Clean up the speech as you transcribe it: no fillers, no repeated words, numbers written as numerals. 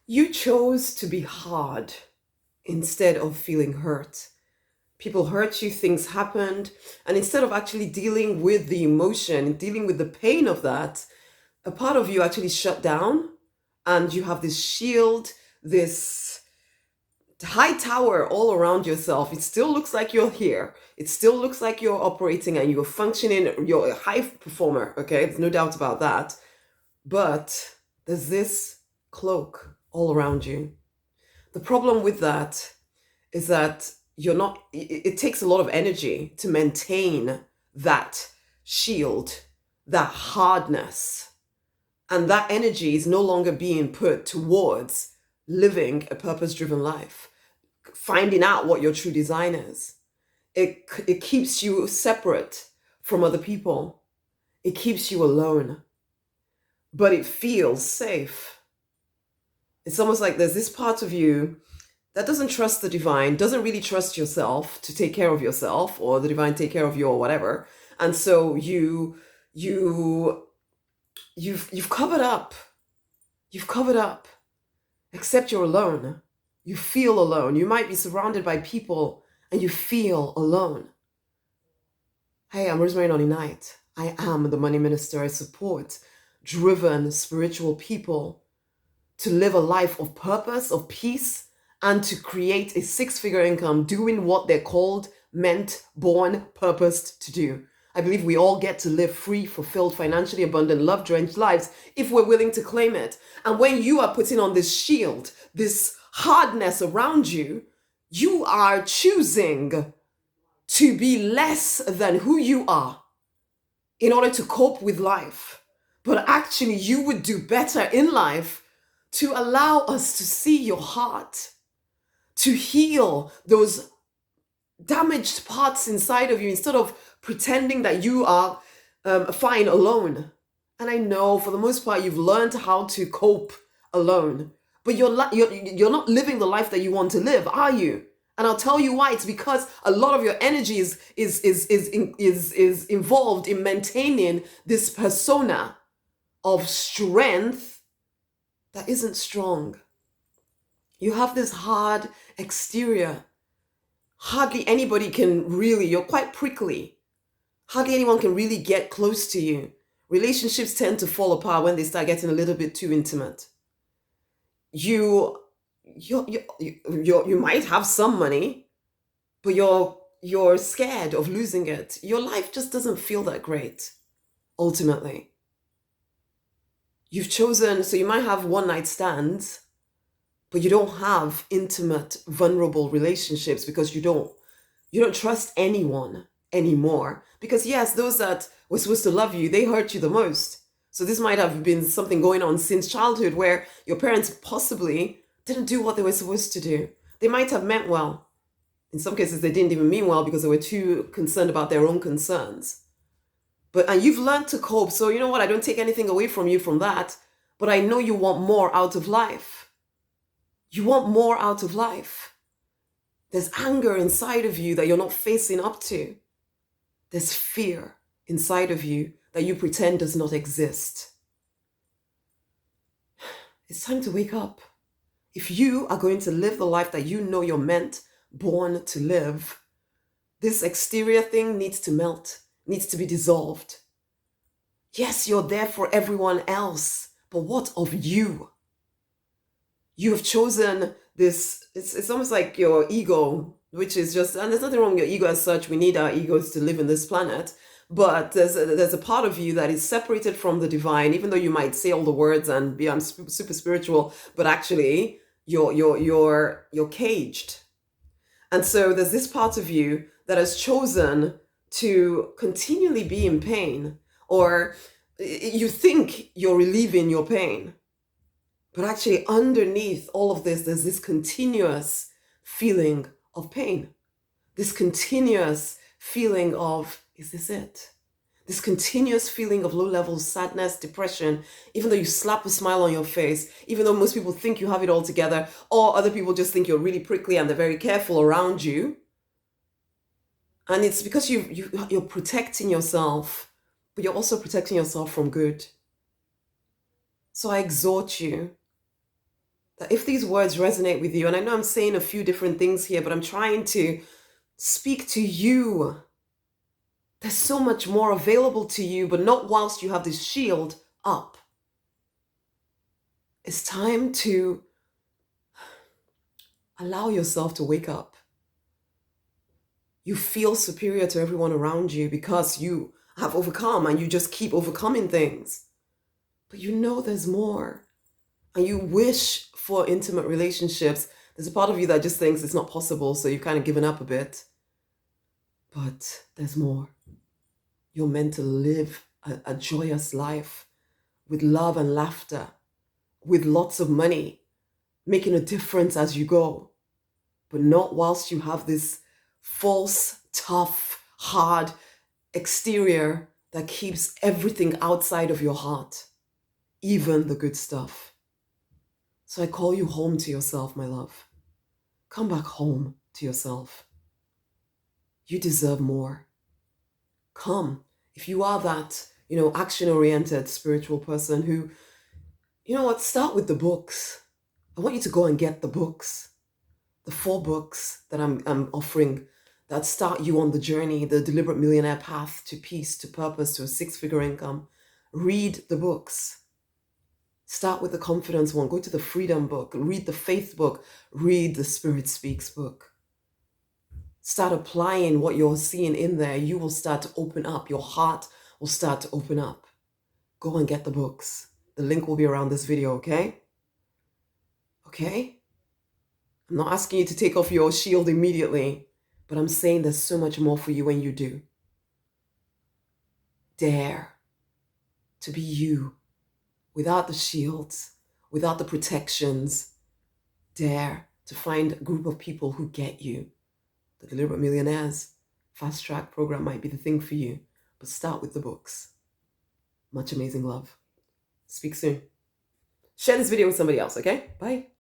You chose to be hard instead of feeling hurt. People hurt you, things happened, and instead of actually dealing with the emotion, dealing with the pain of that, a part of you actually shut down, and you have this shield, this high tower all around yourself. It still looks like you're here. It still looks like you're operating and you're functioning. You're a high performer, okay? There's no doubt about that. But there's this cloak all around you. The problem with that is that you're not, it takes a lot of energy to maintain that shield, that hardness. And that energy is no longer being put towards living a purpose driven life, finding out what your true design is. It keeps you separate from other people, it keeps you alone, but it feels safe. It's almost like there's this part of you that doesn't trust the divine, doesn't really trust yourself to take care of yourself, or the divine take care of you, or whatever. And so you've covered up. You've covered up. Except you're alone. You feel alone. You might be surrounded by people and you feel alone. Hey, I'm Rosemary Nonny Knight. I am the money minister. I support driven spiritual people to live a life of purpose, of peace, and to create a six-figure income doing what they're called, meant, born, purposed to do. I believe we all get to live free, fulfilled, financially abundant, love-drenched lives if we're willing to claim it. And when you are putting on this shield, this hardness around you, you are choosing to be less than who you are in order to cope with life. But actually, you would do better in life to allow us to see your heart, to heal those damaged parts inside of you instead of pretending that you are fine alone. And I know for the most part you've learned how to cope alone, but you're not living the life that you want to live, are you? And I'll tell you why. It's because a lot of your energy is involved in maintaining this persona of strength that isn't strong. You have this hard exterior. Hardly anybody can really, you're quite prickly. Hardly anyone can really get close to you. Relationships tend to fall apart when they start getting a little bit too intimate. You might have some money, but you're scared of losing it. Your life just doesn't feel that great, ultimately. You've chosen, so you might have one night stands, but you don't have intimate, vulnerable relationships because you don't trust anyone anymore. Because yes, those that were supposed to love you, they hurt you the most. So this might have been something going on since childhood where your parents possibly didn't do what they were supposed to do. They might have meant well. In some cases, they didn't even mean well because they were too concerned about their own concerns. And you've learned to cope. So you know what? I don't take anything away from you from that. But I know you want more out of life. You want more out of life. There's anger inside of you that you're not facing up to. There's fear inside of you that you pretend does not exist. It's time to wake up. If you are going to live the life that you know you're meant, born to live, this exterior thing needs to melt, needs to be dissolved. Yes, you're there for everyone else, but what of you? You have chosen this, it's almost like your ego, which is just, and there's nothing wrong with your ego as such. We need our egos to live in this planet. But there's a part of you that is separated from the divine, even though you might say all the words and be, I'm super spiritual, but actually you're caged. And so there's this part of you that has chosen to continually be in pain, or you think you're relieving your pain. But actually underneath all of this, there's this continuous feeling of pain, this continuous feeling of, is this it? This continuous feeling of low-level sadness, depression, even though you slap a smile on your face, even though most people think you have it all together, or other people just think you're really prickly and they're very careful around you. And it's because you're protecting yourself, but you're also protecting yourself from good. So I exhort you That if these words resonate with you, and I know I'm saying a few different things here, but I'm trying to speak to you. There's so much more available to you, but not whilst you have this shield up. It's time to allow yourself to wake up. You feel superior to everyone around you because you have overcome and you just keep overcoming things. But you know there's more. And you wish for intimate relationships. There's a part of you that just thinks it's not possible, so you've kind of given up a bit. But there's more. You're meant to live a joyous life with love and laughter, with lots of money, making a difference as you go, but not whilst you have this false, tough, hard exterior that keeps everything outside of your heart, even the good stuff. So I call you home to yourself, my love. Come back home to yourself. You deserve more. Come. If you are that, action-oriented spiritual person who, start with the books. I want you to go and get the books. The 4 books that I'm offering that start you on the journey, the deliberate millionaire path to peace, to purpose, to a 6-figure income. Read the books. Start with the confidence one. Go to the freedom book. Read the faith book. Read the Spirit Speaks book. Start applying what you're seeing in there. You will start to open up. Your heart will start to open up. Go and get the books. The link will be around this video, okay? Okay? I'm not asking you to take off your shield immediately, but I'm saying there's so much more for you when you do. Dare to be you without the shields, without the protections. Dare to find a group of people who get you. The Deliberate Millionaires Fast Track program might be the thing for you, but start with the books. Much amazing love. Speak soon. Share this video with somebody else, okay? Bye.